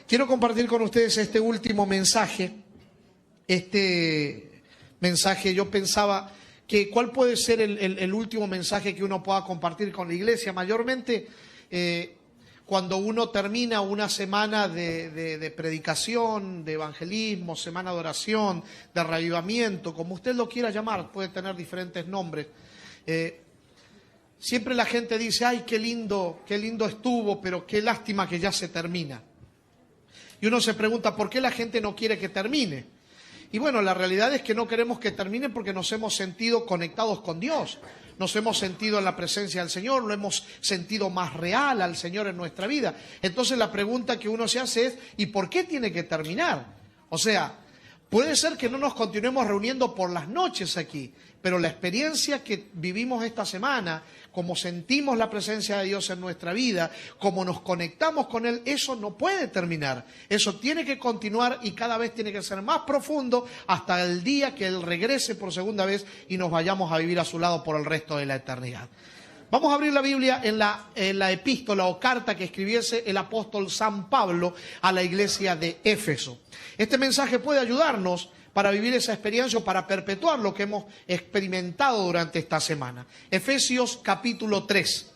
Quiero compartir con ustedes este último mensaje. Este mensaje, yo pensaba que cuál puede ser el último mensaje que uno pueda compartir con la iglesia. Mayormente cuando uno termina una semana de predicación, de evangelismo, semana de oración, de reavivamiento, como usted lo quiera llamar, puede tener diferentes nombres. Siempre la gente dice, ay, qué lindo estuvo, pero qué lástima que ya se termina. Y uno se pregunta, ¿por qué la gente no quiere que termine? Y bueno, la realidad es que no queremos que termine porque nos hemos sentido conectados con Dios. Nos hemos sentido en la presencia del Señor, lo hemos sentido más real al Señor en nuestra vida. Entonces la pregunta que uno se hace es, ¿y por qué tiene que terminar? O sea, puede ser que no nos continuemos reuniendo por las noches aquí, pero la experiencia que vivimos esta semana, como sentimos la presencia de Dios en nuestra vida, como nos conectamos con Él, eso no puede terminar. Eso tiene que continuar y cada vez tiene que ser más profundo hasta el día que Él regrese por segunda vez y nos vayamos a vivir a su lado por el resto de la eternidad. Vamos a abrir la Biblia en la epístola o carta que escribiese el apóstol San Pablo a la iglesia de Éfeso. Este mensaje puede ayudarnos para vivir esa experiencia o para perpetuar lo que hemos experimentado durante esta semana. Efesios capítulo 3,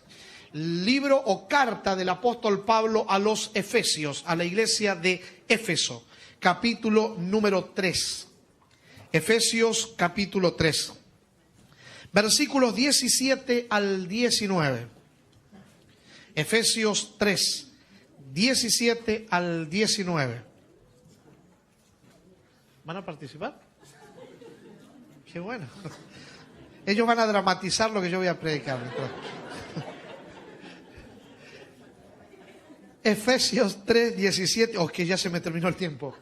libro o carta del apóstol Pablo a los Efesios, a la iglesia de Éfeso, capítulo número 3. Efesios capítulo 3, versículos 17 al 19. Efesios 3, 17 al 19. ¿Van a participar? Qué bueno. Ellos van a dramatizar lo que yo voy a predicar. Efesios 3, 17. Oh, que ya se me terminó el tiempo.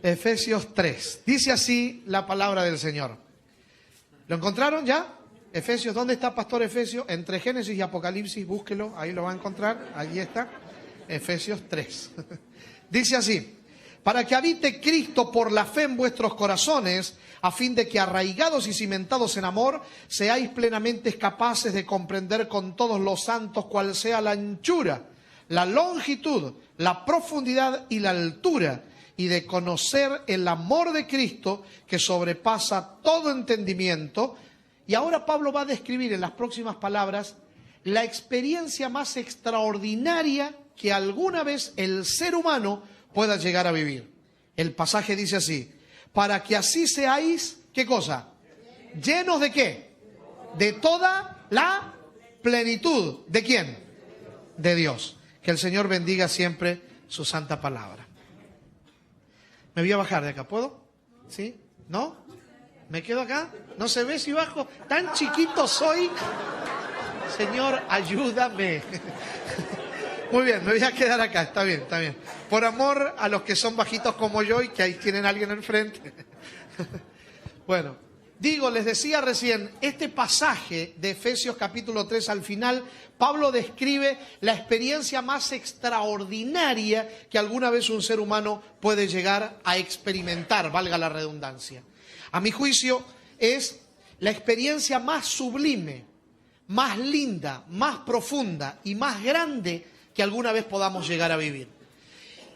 Efesios 3. Dice así la palabra del Señor. ¿Lo encontraron ya? Efesios, ¿dónde está Pastor Efesios? Entre Génesis y Apocalipsis, búsquelo, ahí lo va a encontrar. Allí está. Efesios 3. Dice así. Para que habite Cristo por la fe en vuestros corazones, a fin de que arraigados y cimentados en amor, seáis plenamente capaces de comprender con todos los santos cuál sea la anchura, la longitud, la profundidad y la altura, y de conocer el amor de Cristo que sobrepasa todo entendimiento. Y ahora Pablo va a describir en las próximas palabras la experiencia más extraordinaria que alguna vez el ser humano pueda llegar a vivir. El pasaje dice así: para que así seáis, ¿qué cosa? ¿Llenos de qué? De toda la plenitud. ¿De quién? De Dios. Que el Señor bendiga siempre su santa palabra. Me voy a bajar de acá, ¿puedo? ¿Sí? ¿No? ¿Me quedo acá? ¿No se ve si bajo? Tan chiquito soy. Señor, ayúdame. Muy bien, me voy a quedar acá, está bien, está bien. Por amor a los que son bajitos como yo y que ahí tienen a alguien enfrente. Bueno, les decía recién, este pasaje de Efesios capítulo 3 al final, Pablo describe la experiencia más extraordinaria que alguna vez un ser humano puede llegar a experimentar, valga la redundancia. A mi juicio, es la experiencia más sublime, más linda, más profunda y más grande que alguna vez podamos llegar a vivir.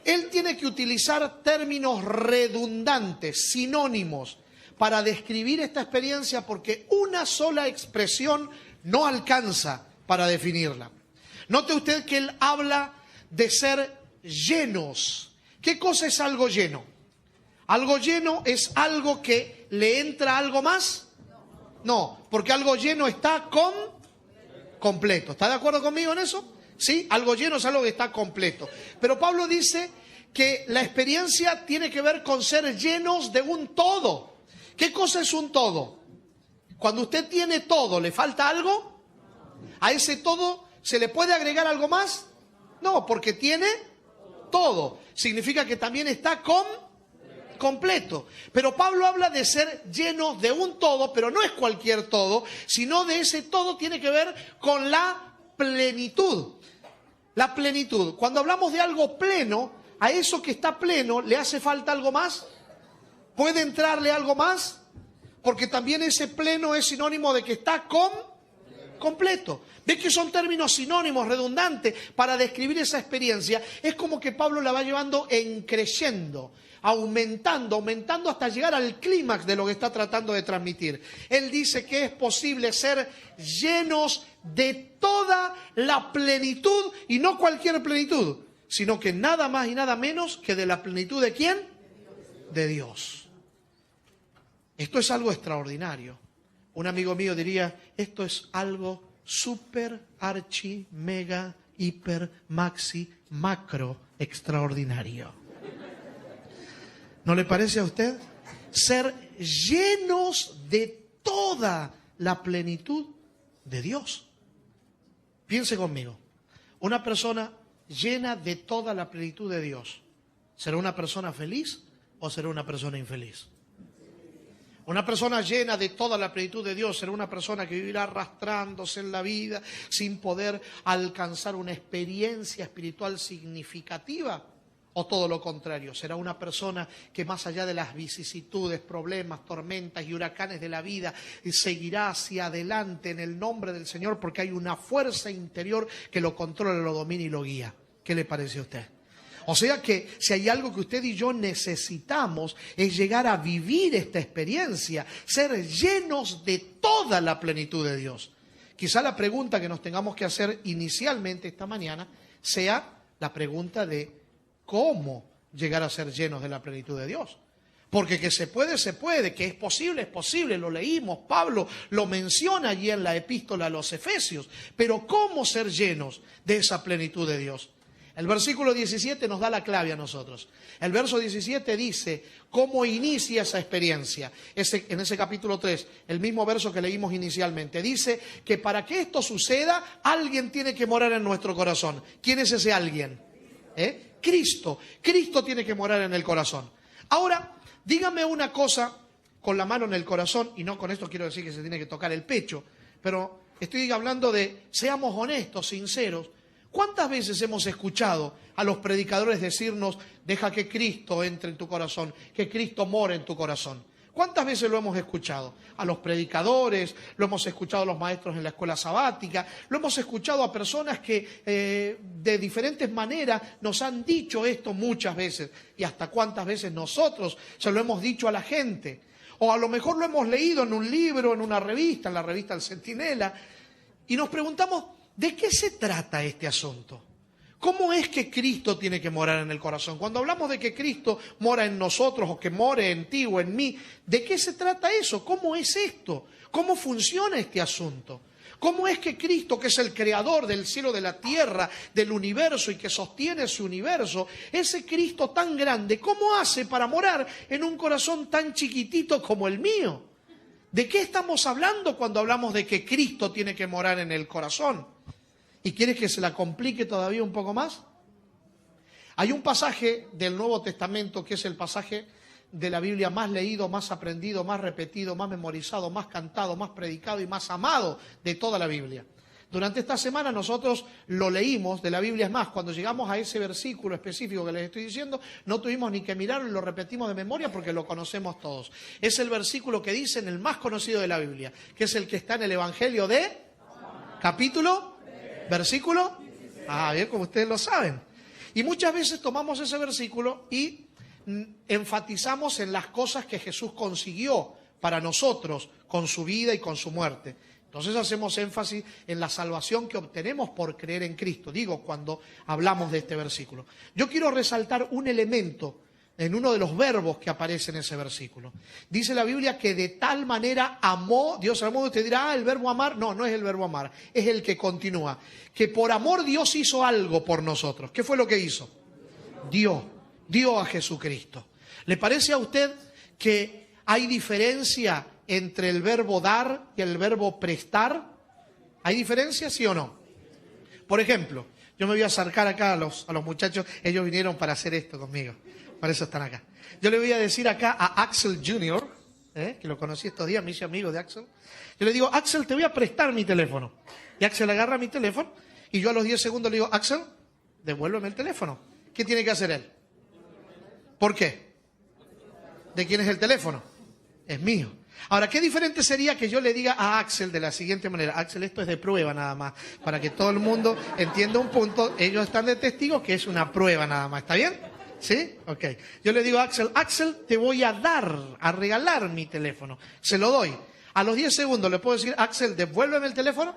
Él tiene que utilizar términos redundantes, sinónimos, para describir esta experiencia porque una sola expresión no alcanza para definirla. Note usted que él habla de ser llenos. ¿Qué cosa es algo lleno? ¿Algo lleno es algo que le entra algo más? No, porque algo lleno está completo. ¿Está de acuerdo conmigo en eso? ¿Sí? Algo lleno es algo que está completo. Pero Pablo dice que la experiencia tiene que ver con ser llenos de un todo. ¿Qué cosa es un todo? Cuando usted tiene todo, ¿le falta algo? ¿A ese todo se le puede agregar algo más? No, porque tiene todo. Significa que también está completo. Pero Pablo habla de ser llenos de un todo, pero no es cualquier todo, sino de ese todo tiene que ver con la plenitud. La plenitud. Cuando hablamos de algo pleno, a eso que está pleno, ¿le hace falta algo más? ¿Puede entrarle algo más? Porque también ese pleno es sinónimo de que está completo. ¿Ves que son términos sinónimos, redundantes, para describir esa experiencia? Es como que Pablo la va llevando en creyendo, aumentando hasta llegar al clímax de lo que está tratando de transmitir. Él dice que es posible ser llenos de toda la plenitud, y no cualquier plenitud, sino que nada más y nada menos que de la plenitud ¿de quién? De Dios. Esto es algo extraordinario. Un amigo mío diría, esto es algo super, archi, mega, hiper, maxi, macro, extraordinario. ¿No le parece a usted? Ser llenos de toda la plenitud de Dios. Piense conmigo. Una persona llena de toda la plenitud de Dios, ¿será una persona feliz o será una persona infeliz? Una persona llena de toda la plenitud de Dios será una persona que vivirá arrastrándose en la vida sin poder alcanzar una experiencia espiritual significativa. O todo lo contrario, será una persona que más allá de las vicisitudes, problemas, tormentas y huracanes de la vida, seguirá hacia adelante en el nombre del Señor porque hay una fuerza interior que lo controla, lo domina y lo guía. ¿Qué le parece a usted? O sea que si hay algo que usted y yo necesitamos es llegar a vivir esta experiencia, ser llenos de toda la plenitud de Dios. Quizá la pregunta que nos tengamos que hacer inicialmente esta mañana sea la pregunta de ¿cómo llegar a ser llenos de la plenitud de Dios? Porque que se puede, que es posible, lo leímos, Pablo lo menciona allí en la epístola a los Efesios, pero ¿cómo ser llenos de esa plenitud de Dios? El versículo 17 nos da la clave a nosotros. El verso 17 dice cómo inicia esa experiencia. En ese capítulo 3, el mismo verso que leímos inicialmente, dice que para que esto suceda, alguien tiene que morar en nuestro corazón. ¿Quién es ese alguien? Cristo. Cristo tiene que morar en el corazón. Ahora, dígame una cosa con la mano en el corazón, y no con esto quiero decir que se tiene que tocar el pecho, pero estoy hablando de seamos honestos, sinceros. ¿Cuántas veces hemos escuchado a los predicadores decirnos, deja que Cristo entre en tu corazón, que Cristo more en tu corazón? ¿Cuántas veces lo hemos escuchado? A los predicadores, lo hemos escuchado a los maestros en la escuela sabática, lo hemos escuchado a personas que de diferentes maneras nos han dicho esto muchas veces. Y hasta cuántas veces nosotros se lo hemos dicho a la gente. O a lo mejor lo hemos leído en un libro, en una revista, en la revista El Centinela, y nos preguntamos, ¿de qué se trata este asunto? ¿Cómo es que Cristo tiene que morar en el corazón? Cuando hablamos de que Cristo mora en nosotros o que more en ti o en mí, ¿de qué se trata eso? ¿Cómo es esto? ¿Cómo funciona este asunto? ¿Cómo es que Cristo, que es el creador del cielo, de la tierra, del universo y que sostiene su universo, ese Cristo tan grande, ¿cómo hace para morar en un corazón tan chiquitito como el mío? ¿De qué estamos hablando cuando hablamos de que Cristo tiene que morar en el corazón? ¿Y quieres que se la complique todavía un poco más? Hay un pasaje del Nuevo Testamento que es el pasaje de la Biblia más leído, más aprendido, más repetido, más memorizado, más cantado, más predicado y más amado de toda la Biblia. Durante esta semana nosotros lo leímos de la Biblia. Es más, cuando llegamos a ese versículo específico que les estoy diciendo, no tuvimos ni que mirarlo y lo repetimos de memoria porque lo conocemos todos. Es el versículo que dice en el más conocido de la Biblia, que es el que está en el Evangelio de capítulo... ¿Versículo? Bien, como ustedes lo saben. Y muchas veces tomamos ese versículo y enfatizamos en las cosas que Jesús consiguió para nosotros con su vida y con su muerte. Entonces hacemos énfasis en la salvación que obtenemos por creer en Cristo. Digo, cuando hablamos de este versículo. Yo quiero resaltar un elemento en uno de los verbos que aparece en ese versículo. Dice la Biblia que de tal manera amó Dios al mundo. Usted dirá, el verbo amar. No, no es el verbo amar, es el que continúa. Que por amor Dios hizo algo por nosotros. ¿Qué fue lo que hizo? Dio a Jesucristo. ¿Le parece a usted que hay diferencia entre el verbo dar y el verbo prestar? ¿Hay diferencia, sí o no? Por ejemplo, yo me voy a acercar acá a los muchachos. Ellos vinieron para hacer esto conmigo. Para eso están acá. Yo le voy a decir acá a Axel Jr., que lo conocí estos días, me hice amigo de Axel. Yo le digo, Axel, te voy a prestar mi teléfono. Y Axel agarra mi teléfono y yo a los 10 segundos le digo, Axel, devuélveme el teléfono. ¿Qué tiene que hacer él? ¿Por qué? ¿De quién es el teléfono? Es mío. Ahora, qué diferente sería que yo le diga a Axel de la siguiente manera: Axel, esto es de prueba nada más, para que todo el mundo entienda un punto. Ellos están de testigos que es una prueba nada más, ¿está bien? ¿Sí? Ok. Yo le digo a Axel: Axel, te voy a regalar mi teléfono. Se lo doy. A los 10 segundos le puedo decir: Axel, devuélveme el teléfono.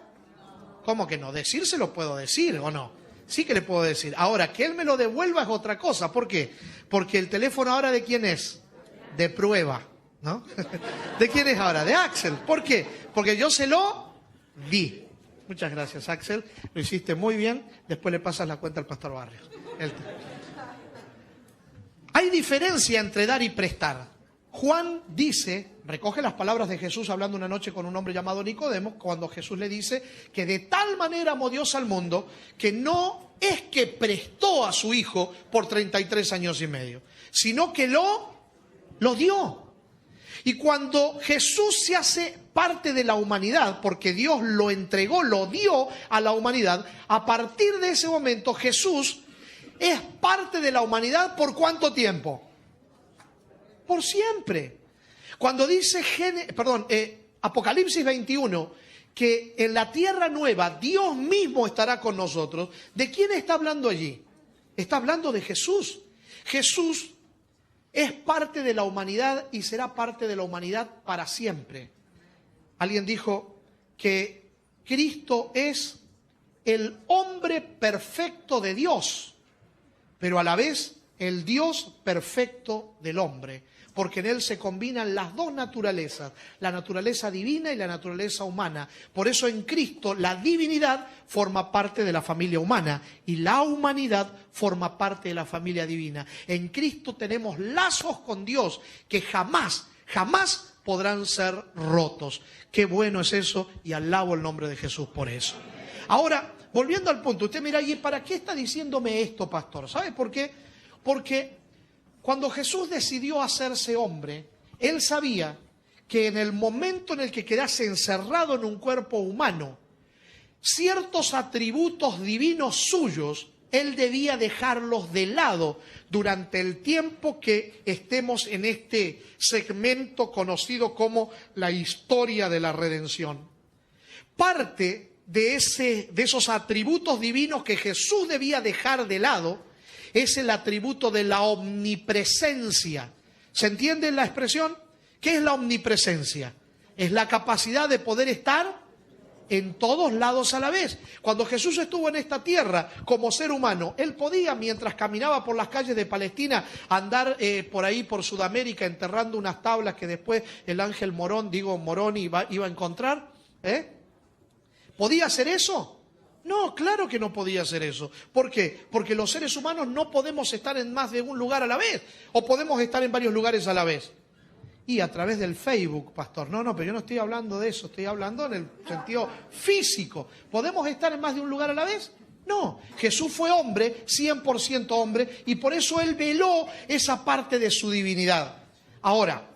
¿Cómo que no? Decírselo puedo decir, ¿o no? Sí que le puedo decir. Ahora, que él me lo devuelva es otra cosa. ¿Por qué? Porque el teléfono ahora, ¿de quién es? De prueba, ¿no? ¿De quién es ahora? De Axel. ¿Por qué? Porque yo se lo di. Muchas gracias, Axel. Lo hiciste muy bien. Después le pasas la cuenta al pastor Barrios. Hay diferencia entre dar y prestar. Juan dice, recoge las palabras de Jesús hablando una noche con un hombre llamado Nicodemo, cuando Jesús le dice que de tal manera amó Dios al mundo que no es que prestó a su hijo por 33 años y medio, sino que lo dio. Y cuando Jesús se hace parte de la humanidad, porque Dios lo entregó, lo dio a la humanidad, a partir de ese momento Jesús es parte de la humanidad. ¿Por cuánto tiempo? Por siempre. Cuando dice Apocalipsis 21, que en la tierra nueva Dios mismo estará con nosotros, ¿de quién está hablando allí? Está hablando de Jesús. Jesús es parte de la humanidad y será parte de la humanidad para siempre. Alguien dijo que Cristo es el hombre perfecto de Dios, pero a la vez el Dios perfecto del hombre, porque en él se combinan las dos naturalezas, la naturaleza divina y la naturaleza humana. Por eso en Cristo la divinidad forma parte de la familia humana y la humanidad forma parte de la familia divina. En Cristo tenemos lazos con Dios que jamás podrán ser rotos. Qué bueno es eso, y alabo el nombre de Jesús por eso. Ahora, volviendo al punto, usted mira, ¿y para qué está diciéndome esto, pastor? ¿Sabe por qué? Porque cuando Jesús decidió hacerse hombre, Él sabía que en el momento en el que quedase encerrado en un cuerpo humano, ciertos atributos divinos suyos, Él debía dejarlos de lado durante el tiempo que estemos en este segmento conocido como la historia de la redención. Parte de esos atributos divinos que Jesús debía dejar de lado es el atributo de la omnipresencia. ¿Se entiende la expresión? ¿Qué es la omnipresencia? Es la capacidad de poder estar en todos lados a la vez. Cuando Jesús estuvo en esta tierra como ser humano, Él podía, mientras caminaba por las calles de Palestina, andar por ahí por Sudamérica enterrando unas tablas que después el ángel Morón iba a encontrar. ¿Podía hacer eso? No, claro que no podía hacer eso. ¿Por qué? Porque los seres humanos no podemos estar en más de un lugar a la vez, o podemos estar en varios lugares a la vez. Y a través del Facebook, pastor. No, pero yo no estoy hablando de eso, estoy hablando en el sentido físico. ¿Podemos estar en más de un lugar a la vez? No, Jesús fue hombre, 100% hombre, y por eso Él veló esa parte de su divinidad. Ahora,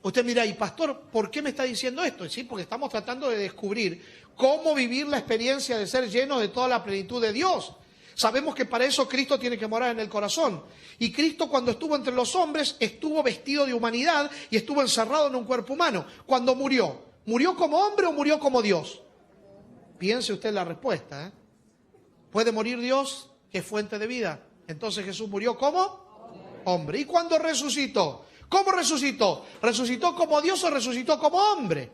usted mira, y pastor, ¿por qué me está diciendo esto? Sí, porque estamos tratando de descubrir cómo vivir la experiencia de ser llenos de toda la plenitud de Dios. Sabemos que para eso Cristo tiene que morar en el corazón. Y Cristo, cuando estuvo entre los hombres, estuvo vestido de humanidad y estuvo encerrado en un cuerpo humano. Cuando murió, ¿murió como hombre o murió como Dios? Piense usted la respuesta. ¿Puede morir Dios, que es fuente de vida? Entonces Jesús murió como hombre. ¿Y cuando resucitó? ¿Cómo resucitó? ¿Resucitó como Dios o resucitó como hombre?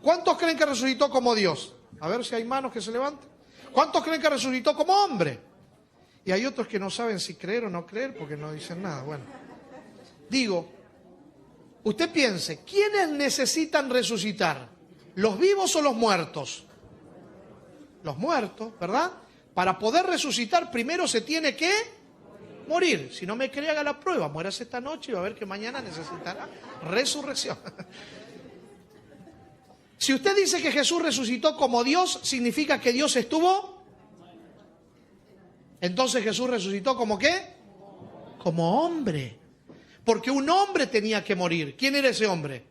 ¿Cuántos creen que resucitó como Dios? A ver si hay manos que se levanten. ¿Cuántos creen que resucitó como hombre? Y hay otros que no saben si creer o no creer porque no dicen nada. Bueno, digo, usted piense, ¿quiénes necesitan resucitar? ¿Los vivos o los muertos? Los muertos, ¿verdad? Para poder resucitar primero se tiene que morir. Si no me cree, haga la prueba. Muérase esta noche y va a ver que mañana necesitará resurrección. Si usted dice que Jesús resucitó como Dios, significa que Dios estuvo. Entonces Jesús resucitó ¿como qué? Como hombre. Porque un hombre tenía que morir. ¿Quién era ese hombre?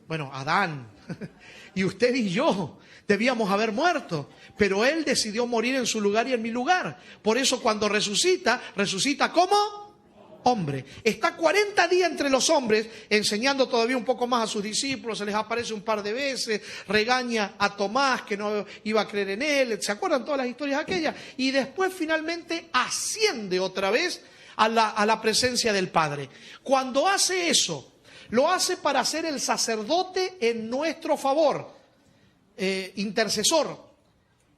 Bueno, Adán. Y usted y yo debíamos haber muerto. Pero Él decidió morir en su lugar y en mi lugar. Por eso cuando resucita, ¿resucita cómo? hombre. Está 40 días entre los hombres, enseñando todavía un poco más a sus discípulos, se les aparece un par de veces, regaña a Tomás que no iba a creer en él, ¿se acuerdan todas las historias aquellas? Y después finalmente asciende otra vez a la presencia del Padre. Cuando hace eso, lo hace para ser el sacerdote en nuestro favor, intercesor.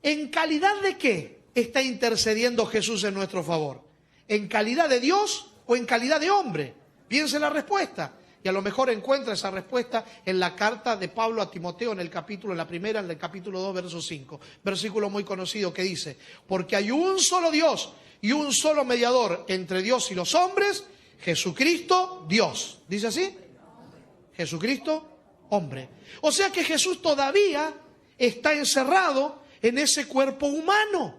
¿En calidad de qué está intercediendo Jesús en nuestro favor? ¿En calidad de Dios o en calidad de hombre? Piense la respuesta. Y a lo mejor encuentra esa respuesta en la carta de Pablo a Timoteo, en el capítulo 2, verso 5. Versículo muy conocido que dice: porque hay un solo Dios y un solo mediador entre Dios y los hombres, Jesucristo Dios. ¿Dice así? Jesucristo, hombre. O sea que Jesús todavía está encerrado en ese cuerpo humano.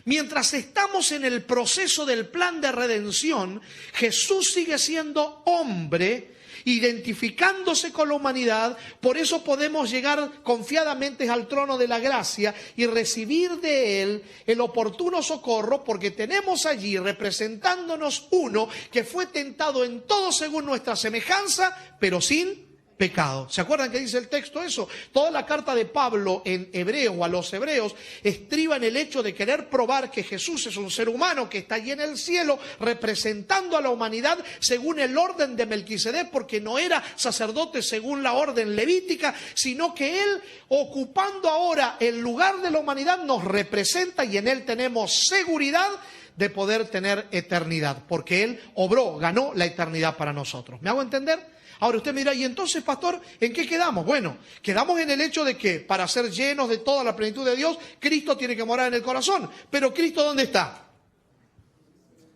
Mientras estamos en el proceso del plan de redención, Jesús sigue siendo hombre, identificándose con la humanidad. Por eso podemos llegar confiadamente al trono de la gracia y recibir de Él el oportuno socorro, porque tenemos allí representándonos uno que fue tentado en todo según nuestra semejanza, pero sin pecado. ¿Se acuerdan que dice el texto eso? Toda la carta de Pablo en hebreo o a los hebreos estriba en el hecho de querer probar que Jesús es un ser humano que está allí en el cielo representando a la humanidad según el orden de Melquisedec, porque no era sacerdote según la orden levítica, sino que él, ocupando ahora el lugar de la humanidad, nos representa y en él tenemos seguridad de poder tener eternidad, porque él obró, ganó la eternidad para nosotros. ¿Me hago entender? Ahora usted me dirá, ¿y entonces, pastor, en qué quedamos? Bueno, quedamos en el hecho de que para ser llenos de toda la plenitud de Dios, Cristo tiene que morar en el corazón. Pero ¿Cristo dónde está?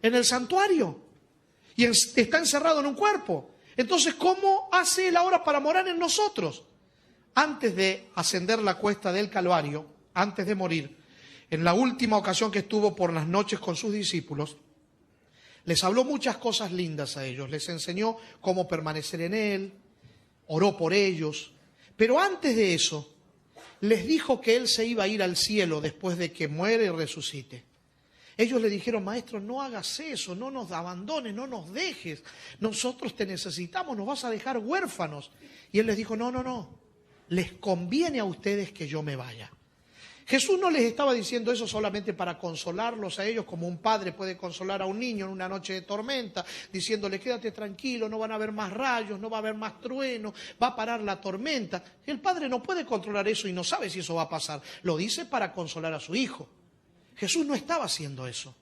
En el santuario. Y está encerrado en un cuerpo. Entonces, ¿cómo hace Él ahora para morar en nosotros? Antes de ascender la cuesta del Calvario, antes de morir, en la última ocasión que estuvo por las noches con sus discípulos, les habló muchas cosas lindas a ellos, les enseñó cómo permanecer en Él, oró por ellos, pero antes de eso, les dijo que Él se iba a ir al cielo después de que muere y resucite. Ellos le dijeron: maestro, no hagas eso, no nos abandones, no nos dejes, nosotros te necesitamos, nos vas a dejar huérfanos. Y Él les dijo: no, les conviene a ustedes que yo me vaya. Jesús no les estaba diciendo eso solamente para consolarlos a ellos, como un padre puede consolar a un niño en una noche de tormenta, diciéndole: quédate tranquilo, no van a haber más rayos, no va a haber más truenos, va a parar la tormenta. El padre no puede controlar eso y no sabe si eso va a pasar. Lo dice para consolar a su hijo. Jesús no estaba haciendo eso.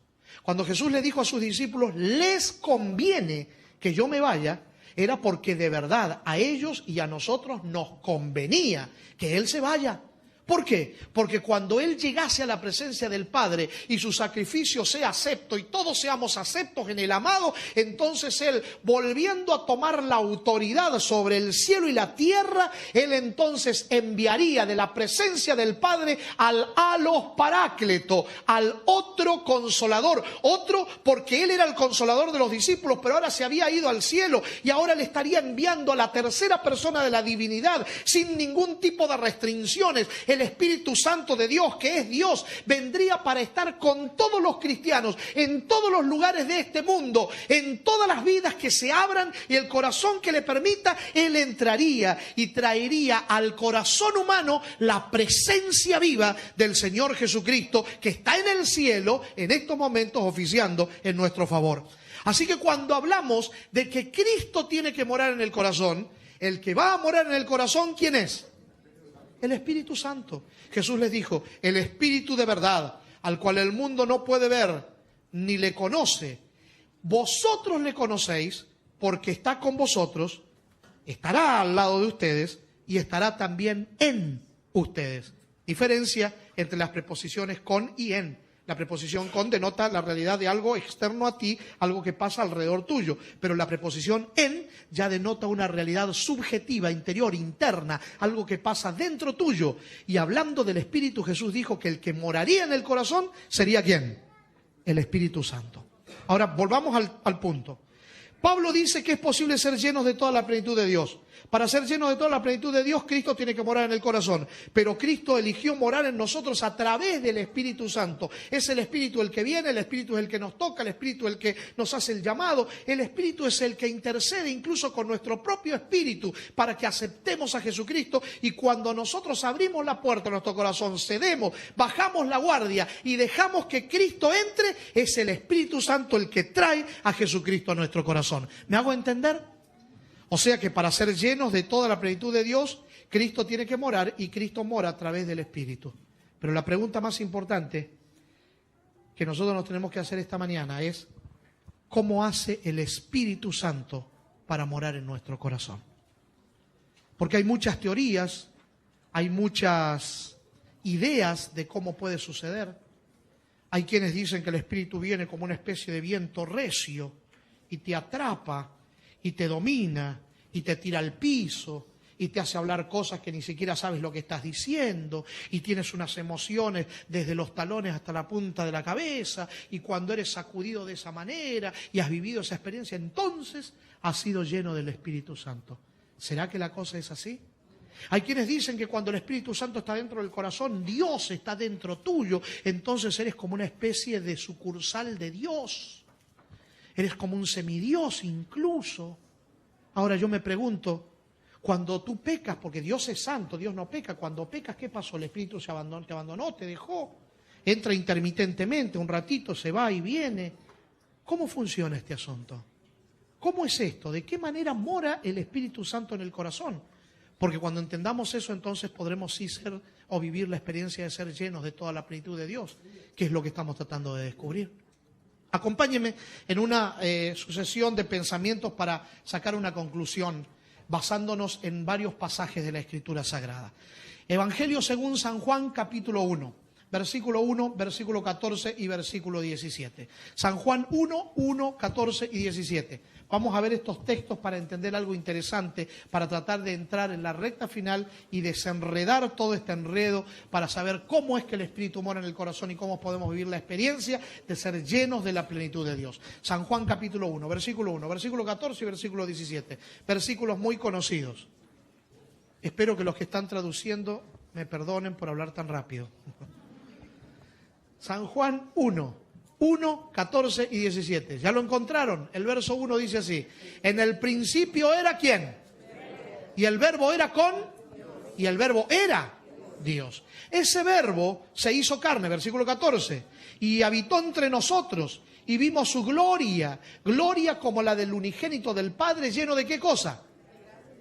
Cuando Jesús le dijo a sus discípulos: les conviene que yo me vaya, era porque de verdad a ellos y a nosotros nos convenía que Él se vaya. ¿Por qué? Porque cuando Él llegase a la presencia del Padre y su sacrificio sea acepto y todos seamos aceptos en el amado, entonces Él, volviendo a tomar la autoridad sobre el cielo y la tierra, Él entonces enviaría de la presencia del Padre al alos parácleto, al otro consolador. Otro porque Él era el consolador de los discípulos, pero ahora se había ido al cielo y ahora le estaría enviando a la tercera persona de la divinidad sin ningún tipo de restricciones. El Espíritu Santo de Dios, que es Dios, vendría para estar con todos los cristianos, en todos los lugares de este mundo, en todas las vidas que se abran y el corazón que le permita. Él entraría y traería al corazón humano la presencia viva del Señor Jesucristo, que está en el cielo en estos momentos oficiando en nuestro favor. Así que cuando hablamos de que Cristo tiene que morar en el corazón, el que va a morar en el corazón, ¿quién es? El Espíritu Santo. Jesús les dijo: el Espíritu de verdad, al cual el mundo no puede ver ni le conoce, vosotros le conocéis, porque está con vosotros, estará al lado de ustedes y estará también en ustedes. Diferencia entre las preposiciones con y en. La preposición con denota la realidad de algo externo a ti, algo que pasa alrededor tuyo. Pero la preposición en ya denota una realidad subjetiva, interior, interna, algo que pasa dentro tuyo. Y hablando del Espíritu, Jesús dijo que el que moraría en el corazón sería ¿quién? El Espíritu Santo. Ahora volvamos al punto. Pablo dice que es posible ser llenos de toda la plenitud de Dios. Para ser llenos de toda la plenitud de Dios, Cristo tiene que morar en el corazón. Pero Cristo eligió morar en nosotros a través del Espíritu Santo. Es el Espíritu el que viene, el Espíritu es el que nos toca, el Espíritu es el que nos hace el llamado. El Espíritu es el que intercede incluso con nuestro propio Espíritu para que aceptemos a Jesucristo. Y cuando nosotros abrimos la puerta de nuestro corazón, cedemos, bajamos la guardia y dejamos que Cristo entre, es el Espíritu Santo el que trae a Jesucristo a nuestro corazón. ¿Me hago entender? O sea que para ser llenos de toda la plenitud de Dios, Cristo tiene que morar y Cristo mora a través del Espíritu. Pero la pregunta más importante que nosotros nos tenemos que hacer esta mañana es: ¿cómo hace el Espíritu Santo para morar en nuestro corazón? Porque hay muchas teorías, hay muchas ideas de cómo puede suceder. Hay quienes dicen que el Espíritu viene como una especie de viento recio y te atrapa y te domina, y te tira al piso, y te hace hablar cosas que ni siquiera sabes lo que estás diciendo, y tienes unas emociones desde los talones hasta la punta de la cabeza, y cuando eres sacudido de esa manera, y has vivido esa experiencia, entonces has sido lleno del Espíritu Santo. ¿Será que la cosa es así? Hay quienes dicen que cuando el Espíritu Santo está dentro del corazón, Dios está dentro tuyo, entonces eres como una especie de sucursal de Dios. Eres como un semidios incluso. Ahora yo me pregunto, cuando tú pecas, porque Dios es santo, Dios no peca, cuando pecas, ¿qué pasó? El Espíritu te abandonó, te dejó. Entra intermitentemente, un ratito, se va y viene. ¿Cómo funciona este asunto? ¿Cómo es esto? ¿De qué manera mora el Espíritu Santo en el corazón? Porque cuando entendamos eso, entonces podremos sí ser o vivir la experiencia de ser llenos de toda la plenitud de Dios, que es lo que estamos tratando de descubrir. Acompáñenme en una sucesión de pensamientos para sacar una conclusión, basándonos en varios pasajes de la Escritura Sagrada. Evangelio según San Juan, capítulo 1, versículo 1, versículo 14 y versículo 17. San Juan 1, 1, 14 y 17. Vamos a ver estos textos para entender algo interesante, para tratar de entrar en la recta final y desenredar todo este enredo, para saber cómo es que el Espíritu mora en el corazón y cómo podemos vivir la experiencia de ser llenos de la plenitud de Dios. San Juan capítulo 1, versículo 14 y versículo 17. Versículos muy conocidos. Espero que los que están traduciendo me perdonen por hablar tan rápido. San Juan 1, 14 y 17. ¿Ya lo encontraron? El verso 1 dice así: en el principio era ¿quién? Y el verbo era con, y el verbo era Dios. Ese verbo se hizo carne, versículo 14, y habitó entre nosotros, y vimos su gloria, gloria como la del unigénito del Padre, lleno de ¿qué cosa?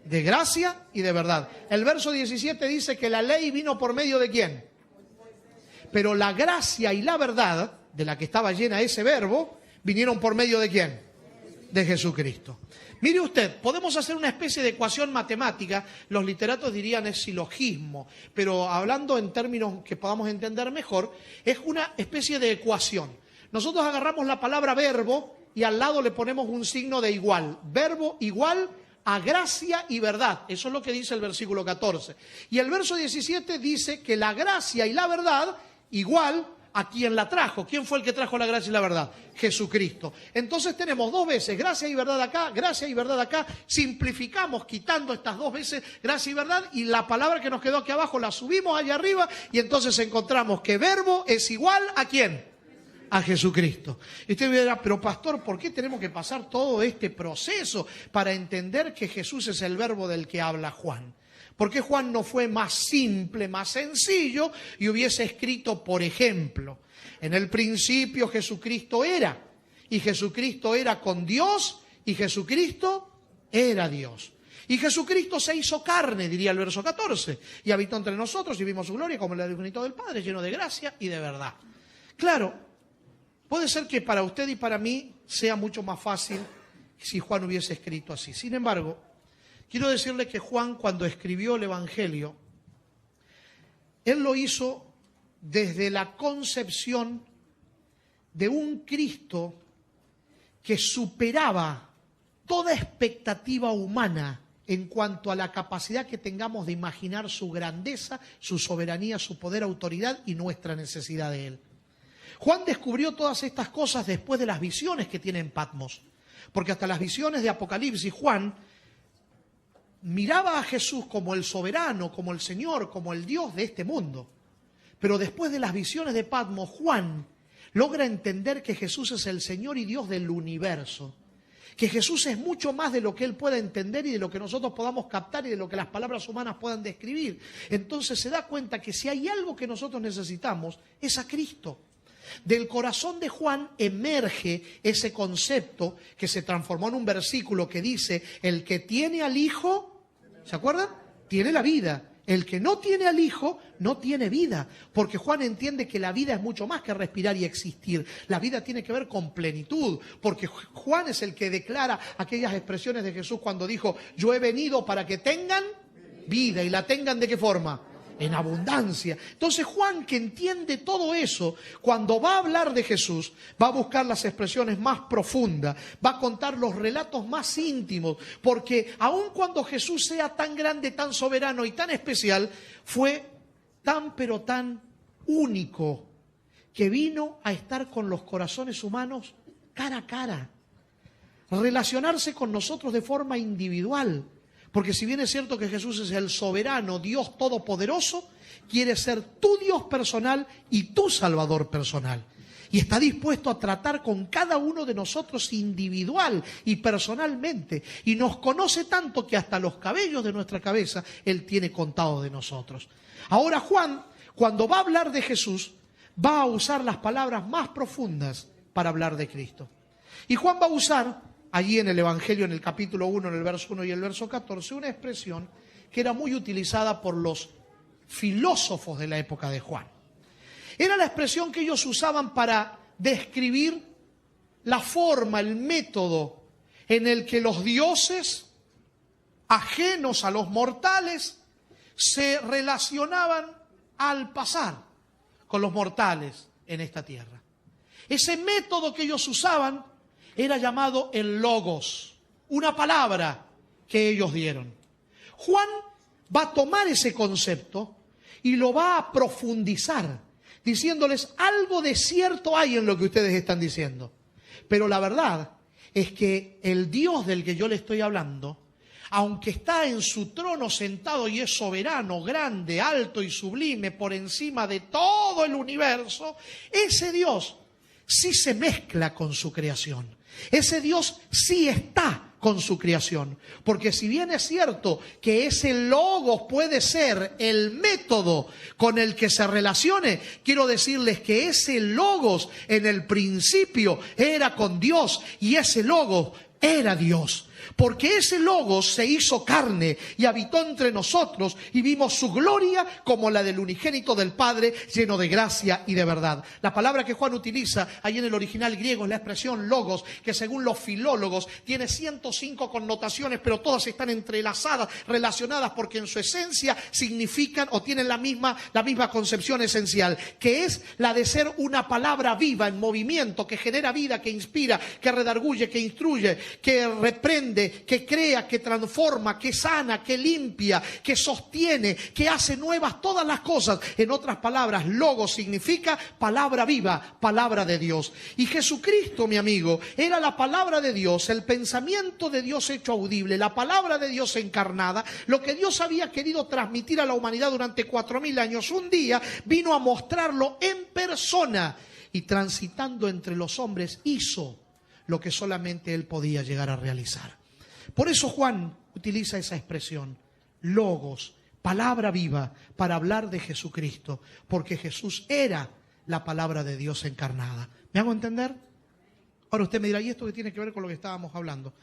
De gracia y de verdad. El verso 17 dice que la ley vino por medio de ¿quién? Pero la gracia y la verdad, de la que estaba llena ese verbo, vinieron por medio de ¿quién? De Jesucristo. Mire usted, podemos hacer una especie de ecuación matemática, los literatos dirían es silogismo, pero hablando en términos que podamos entender mejor, es una especie de ecuación. Nosotros agarramos la palabra verbo y al lado le ponemos un signo de igual. Verbo igual a gracia y verdad. Eso es lo que dice el versículo 14. Y el verso 17 dice que la gracia y la verdad igual a quien la trajo. ¿Quién fue el que trajo la gracia y la verdad? Jesucristo. Entonces tenemos dos veces gracia y verdad acá, gracia y verdad acá. Simplificamos quitando estas dos veces gracia y verdad y la palabra que nos quedó aquí abajo la subimos allá arriba y entonces encontramos que verbo es igual a ¿quién? A Jesucristo. Y usted me dirá, pero pastor, ¿por qué tenemos que pasar todo este proceso para entender que Jesús es el verbo del que habla Juan? ¿Por qué Juan no fue más simple, más sencillo y hubiese escrito, por ejemplo, en el principio Jesucristo era, y Jesucristo era con Dios, y Jesucristo era Dios? Y Jesucristo se hizo carne, diría el verso 14, y habitó entre nosotros y vimos su gloria como el unigénito del Padre, lleno de gracia y de verdad. Claro, puede ser que para usted y para mí sea mucho más fácil si Juan hubiese escrito así. Sin embargo, quiero decirle que Juan, cuando escribió el Evangelio, él lo hizo desde la concepción de un Cristo que superaba toda expectativa humana en cuanto a la capacidad que tengamos de imaginar su grandeza, su soberanía, su poder, autoridad y nuestra necesidad de él. Juan descubrió todas estas cosas después de las visiones que tiene en Patmos. Porque hasta las visiones de Apocalipsis, Juan miraba a Jesús como el soberano, como el Señor, como el Dios de este mundo. Pero después de las visiones de Patmos, Juan logra entender que Jesús es el Señor y Dios del universo. Que Jesús es mucho más de lo que él pueda entender y de lo que nosotros podamos captar y de lo que las palabras humanas puedan describir. Entonces se da cuenta que si hay algo que nosotros necesitamos, es a Cristo. Del corazón de Juan emerge ese concepto que se transformó en un versículo que dice: el que tiene al Hijo, ¿se acuerdan? Tiene la vida. El que no tiene al Hijo no tiene vida, porque Juan entiende que la vida es mucho más que respirar y existir. La vida tiene que ver con plenitud, porque Juan es el que declara aquellas expresiones de Jesús cuando dijo: yo he venido para que tengan vida, y la tengan ¿de qué forma? En abundancia. Entonces Juan, que entiende todo eso, cuando va a hablar de Jesús, va a buscar las expresiones más profundas, va a contar los relatos más íntimos, porque aun cuando Jesús sea tan grande, tan soberano y tan especial, fue tan pero tan único, que vino a estar con los corazones humanos cara a cara, relacionarse con nosotros de forma individual. Porque si bien es cierto que Jesús es el soberano, Dios todopoderoso, quiere ser tu Dios personal y tu Salvador personal. Y está dispuesto a tratar con cada uno de nosotros individual y personalmente. Y nos conoce tanto que hasta los cabellos de nuestra cabeza Él tiene contado de nosotros. Ahora Juan, cuando va a hablar de Jesús, va a usar las palabras más profundas para hablar de Cristo. Y Juan va a usar allí en el Evangelio, en el capítulo 1, en el verso 1 y el verso 14, una expresión que era muy utilizada por los filósofos de la época de Juan. Era la expresión que ellos usaban para describir la forma, el método en el que los dioses, ajenos a los mortales, se relacionaban al pasar con los mortales en esta tierra. Ese método que ellos usaban era llamado el logos, una palabra que ellos dieron. Juan va a tomar ese concepto y lo va a profundizar, diciéndoles: algo de cierto hay en lo que ustedes están diciendo. Pero la verdad es que el Dios del que yo le estoy hablando, aunque está en su trono sentado y es soberano, grande, alto y sublime, por encima de todo el universo, ese Dios sí se mezcla con su creación. Ese Dios sí está con su creación. Porque si bien es cierto que ese logos puede ser el método con el que se relacione, quiero decirles que ese logos en el principio era con Dios y ese logos era Dios. Porque ese logos se hizo carne y habitó entre nosotros y vimos su gloria como la del unigénito del Padre, lleno de gracia y de verdad. La palabra que Juan utiliza ahí en el original griego es la expresión logos, que según los filólogos tiene 105 connotaciones, pero todas están entrelazadas, relacionadas, porque en su esencia significan o tienen la misma concepción esencial, que es la de ser una palabra viva en movimiento, que genera vida, que inspira, que redarguye, que instruye, que reprende, que crea, que transforma, que sana, que limpia, que sostiene, que hace nuevas todas las cosas. En otras palabras, logos significa palabra viva, palabra de Dios. Y Jesucristo, mi amigo, era la palabra de Dios, el pensamiento de Dios hecho audible, la palabra de Dios encarnada, lo que Dios había querido transmitir a la humanidad durante 4000 años. Un día vino a mostrarlo en persona y transitando entre los hombres hizo lo que solamente Él podía llegar a realizar. Por eso Juan utiliza esa expresión, logos, palabra viva, para hablar de Jesucristo, porque Jesús era la palabra de Dios encarnada. ¿Me hago entender? Ahora usted me dirá: ¿y esto qué tiene que ver con lo que estábamos hablando?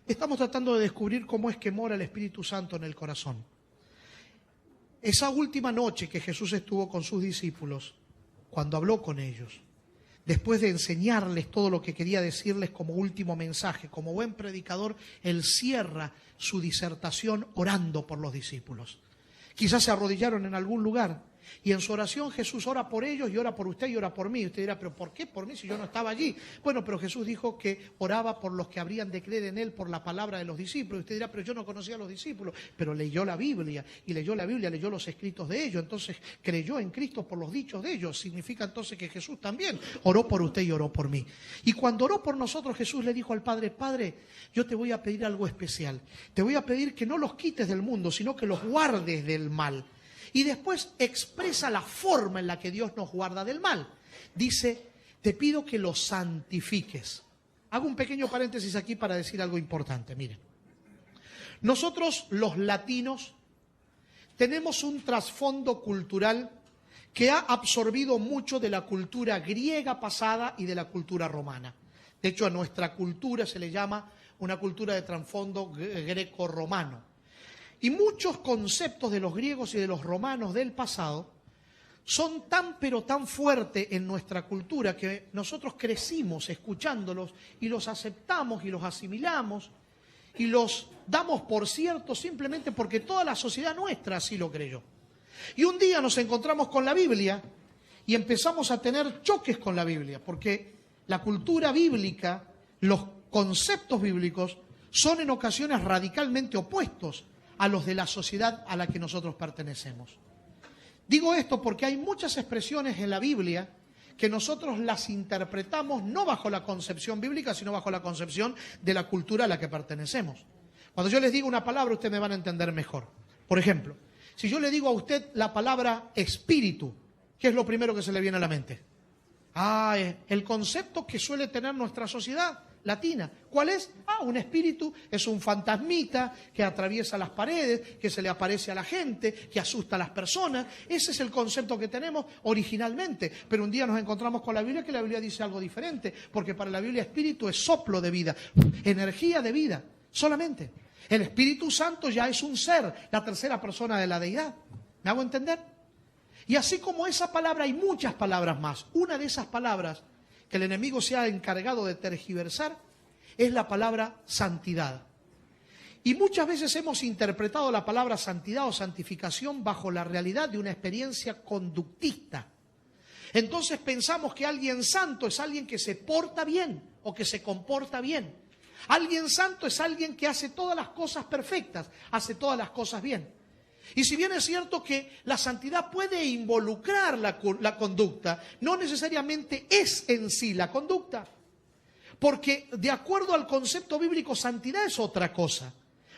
Estamos tratando de descubrir cómo es que mora el Espíritu Santo en el corazón. Esa última noche que Jesús estuvo con sus discípulos, cuando habló con ellos, después de enseñarles todo lo que quería decirles como último mensaje, como buen predicador, Él cierra su disertación orando por los discípulos. Quizás se arrodillaron en algún lugar Y en su oración Jesús ora por ellos y ora por usted y ora por mí. Y usted dirá, ¿pero por qué por mí si yo no estaba allí? Bueno, pero Jesús dijo que oraba por los que habrían de creer en Él por la palabra de los discípulos. Y usted dirá, pero yo no conocía a los discípulos. Pero leyó la Biblia, y leyó la Biblia, leyó los escritos de ellos. Entonces creyó en Cristo por los dichos de ellos. Significa entonces que Jesús también oró por usted y oró por mí. Y cuando oró por nosotros, Jesús le dijo al Padre, Padre, yo te voy a pedir algo especial. Te voy a pedir que no los quites del mundo, sino que los guardes del mal. Y después expresa la forma en la que Dios nos guarda del mal. Dice, te pido que los santifiques. Hago un pequeño paréntesis aquí para decir algo importante. Miren, nosotros los latinos tenemos un trasfondo cultural que ha absorbido mucho de la cultura griega pasada y de la cultura romana. De hecho, a nuestra cultura se le llama una cultura de trasfondo greco-romano. Y muchos conceptos de los griegos y de los romanos del pasado son tan pero tan fuertes en nuestra cultura que nosotros crecimos escuchándolos y los aceptamos y los asimilamos y los damos por cierto simplemente porque toda la sociedad nuestra así lo creyó. Y un día nos encontramos con la Biblia y empezamos a tener choques con la Biblia, porque la cultura bíblica, los conceptos bíblicos son en ocasiones radicalmente opuestos a los de la sociedad a la que nosotros pertenecemos. Digo esto porque hay muchas expresiones en la Biblia que nosotros las interpretamos no bajo la concepción bíblica, sino bajo la concepción de la cultura a la que pertenecemos. Cuando yo les digo una palabra, ustedes me van a entender mejor. Por ejemplo, si yo le digo a usted la palabra espíritu, ¿qué es lo primero que se le viene a la mente? El concepto que suele tener nuestra sociedad latina. ¿Cuál es? Un espíritu es un fantasmita que atraviesa las paredes, que se le aparece a la gente, que asusta a las personas. Ese es el concepto que tenemos originalmente. Pero un día nos encontramos con la Biblia, que la Biblia dice algo diferente, porque para la Biblia espíritu es soplo de vida, energía de vida, solamente. El Espíritu Santo ya es un ser, la tercera persona de la deidad. ¿Me hago entender? Y así como esa palabra, hay muchas palabras más. Una de esas palabras que el enemigo se ha encargado de tergiversar es la palabra santidad. Y muchas veces hemos interpretado la palabra santidad o santificación bajo la realidad de una experiencia conductista. Entonces pensamos que alguien santo es alguien que se porta bien o que se comporta bien. Alguien santo es alguien que hace todas las cosas perfectas, hace todas las cosas bien. Y si bien es cierto que la santidad puede involucrar la conducta, no necesariamente es en sí la conducta. Porque de acuerdo al concepto bíblico, santidad es otra cosa.